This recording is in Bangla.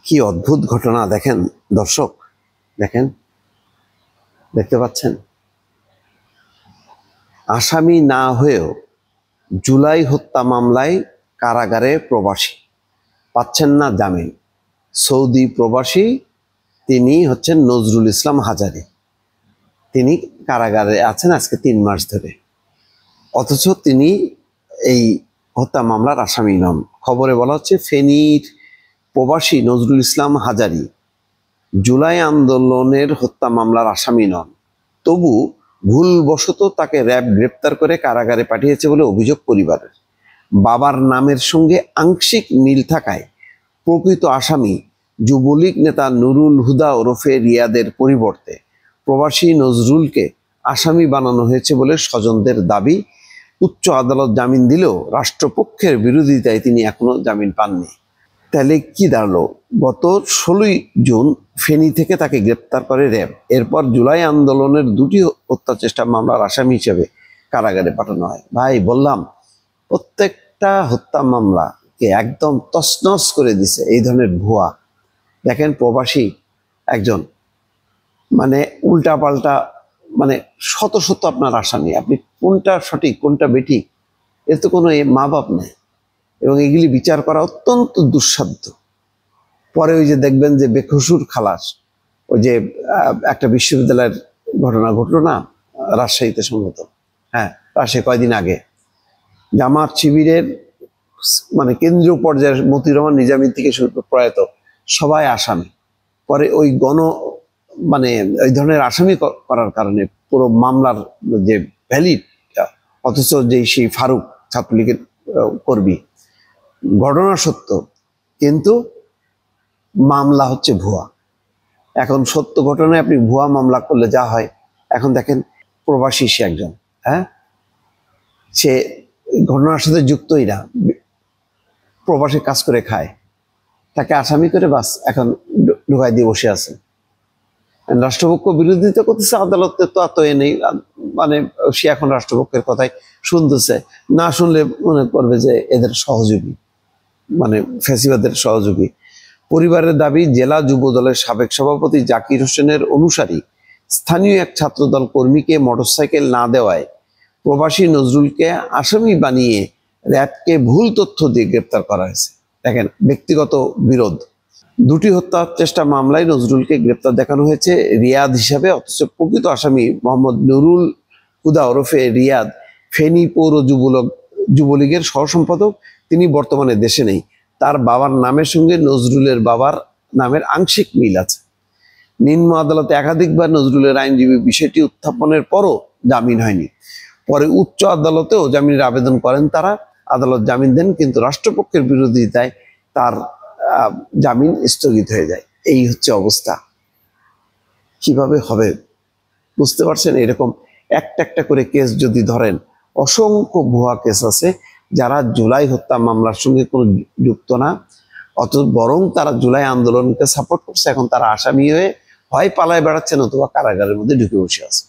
কি অদ্ভুত ঘটনা দেখেন দর্শক, দেখেন, দেখতে পাচ্ছেন? আসামি না হয়েও জুলাই হত্যা মামলায় কারাগারে প্রবাসী, পাচ্ছেন না জামিন। সৌদি প্রবাসী তিনি হচ্ছেন নজরুল ইসলাম হাজারী। তিনি কারাগারে আছেন আজকে 3 মাস ধরে, অথচ তিনি এই হত্যা মামলার আসামি নন। খবরে বলা হচ্ছে ফেনীর প্রবাসী নজরুল ইসলাম হাজারী জুলাই আন্দোলনের হত্যা মামলার আসামি নন, তবু ভুলবশত তাকে র্যাব গ্রেপ্তার করে কারাগারে পাঠিয়েছে বলে অভিযোগ পরিবারের। বাবার নামের সঙ্গে আংশিক মিল থাকায় প্রকৃত আসামি যুবলীগ নেতা নুরুল হুদা ওরফে রিয়াদের পরিবর্তে প্রবাসী নজরুলকে আসামি বানানো হয়েছে বলে স্বজনদের দাবি। উচ্চ আদালত জামিন দিলেও রাষ্ট্রপক্ষের বিরোধিতায় তিনি এখনো জামিন পাননি। তাহলে কি দাঁড়ালো? গত 16ই জুন ফেনী থেকে তাকে গ্রেপ্তার করে র্যাব। এরপর জুলাই আন্দোলনের 2টি হত্যা চেষ্টা মামলার আসামি হিসেবে কারাগারে পাঠানো হয়। ভাই বললাম, প্রত্যেকটা হত্যা মামলাকে একদম তছনছ করে দিছে এই ধরনের ভুয়া। দেখেন, প্রবাসী একজন, মানে উল্টা পাল্টা, মানে শত শত আপনার আসামি, আপনি কোনটা সঠিক কোনটা বেঠিক এর তো কোনো মা বাপ নেই, এবং এগুলি বিচার করা অত্যন্ত দুঃসাধ্য। পরে ওই যে দেখবেন যে বেকসুর খালাস, ওই যে একটা বিশ্ববিদ্যালয়ের ঘটনা ঘটলো না রাজশাহীতে, সম্ভবত, হ্যাঁ রাজশাহী, কয়দিন আগে জামাত শিবিরের মানে কেন্দ্রীয় পর্যায়ের মতিউর রহমান নিজামী থেকে শুরু করে প্রয়াত সবাই আসামি। পরে ওই মানে এই ধরনের আসামি করার কারণে পুরো মামলার যে ভ্যালিড, অথচ যে সেই ফারুক ছাত্রলীগের কর্মী, ঘটনা সত্য কিন্তু মামলা হচ্ছে ভুয়া। এখন সত্য ঘটনায় আপনি ভুয়া মামলা করলে যা হয়, এখন দেখেন প্রবাসী সে একজন, হ্যাঁ, সে ঘটনার সাথে যুক্তই না, প্রবাসী কাজ করে খায়, তাকে আসামি করে বাস এখন ঢুকাই দিয়ে বসে আছে। রাষ্ট্রপক্ষ বিরোধিতা করতেছে, আদালতে তো এত নেই, মানে সে এখন রাষ্ট্রপক্ষের কথাই শুনতেছে, না শুনলে মনে করবে যে এদের সহযোগী, মানে ফ্যাসিবাদের সহযোগী। পরিবারের দাবি, জেলা যুব দলের সাবেক সভাপতি জাকির হোসেনের অনুসারী স্থানীয় এক ছাত্রদল কর্মীকে মোটরসাইকেল না দেওয়ায় প্রবাসী নজরুলকে আসামি বানিয়ে র্যাবকে ভুল তথ্য দিয়ে গ্রেপ্তার করা হয়েছে। দেখেন, ব্যক্তিগত বিরোধ। 2টি হত্যা চেষ্টা মামলায় নজরুলকে গ্রেপ্তার দেখানো হয়েছে রিয়াদ হিসাবে, অথচ প্রকৃত আসামি মোহাম্মদ নুরুল হুদা ওরফে রিয়াদ ফেনী পৌর যুবলীগের সহসম্পাদক। তিনি বর্তমানে দেশে নেই। তার বাবার নামের সঙ্গে নজরুলের বাবার নামের আংশিক মিল আছে। নিম্ন আদালতে একাধিকবার নজরুলের আইনজীবী বিষয়টি উত্থাপনের পরও জামিন হয়নি। পরে উচ্চ আদালতেও জামিনের আবেদন করেন তারা। আদালত জামিন দেন, কিন্তু রাষ্ট্রপক্ষের বিরোধিতায় তার জামিন স্থগিত হয়ে যায়। এই হচ্ছে অবস্থা। কিভাবে হবে বুঝতে পারছেন? এরকম একটা একটা করে কেস যদি ধরেন, অসংখ্য ভুয়া কেস আছে যারা জুলাই হত্যা মামলার সঙ্গে কোনো যুক্ত না, অথচ বরং তারা জুলাই আন্দোলনকে সাপোর্ট করছে। এখন তারা আসামি হয়ে হয় পালায় বেড়াচ্ছেন অথবা কারাগারের মধ্যে ঢুকে বসে আছে।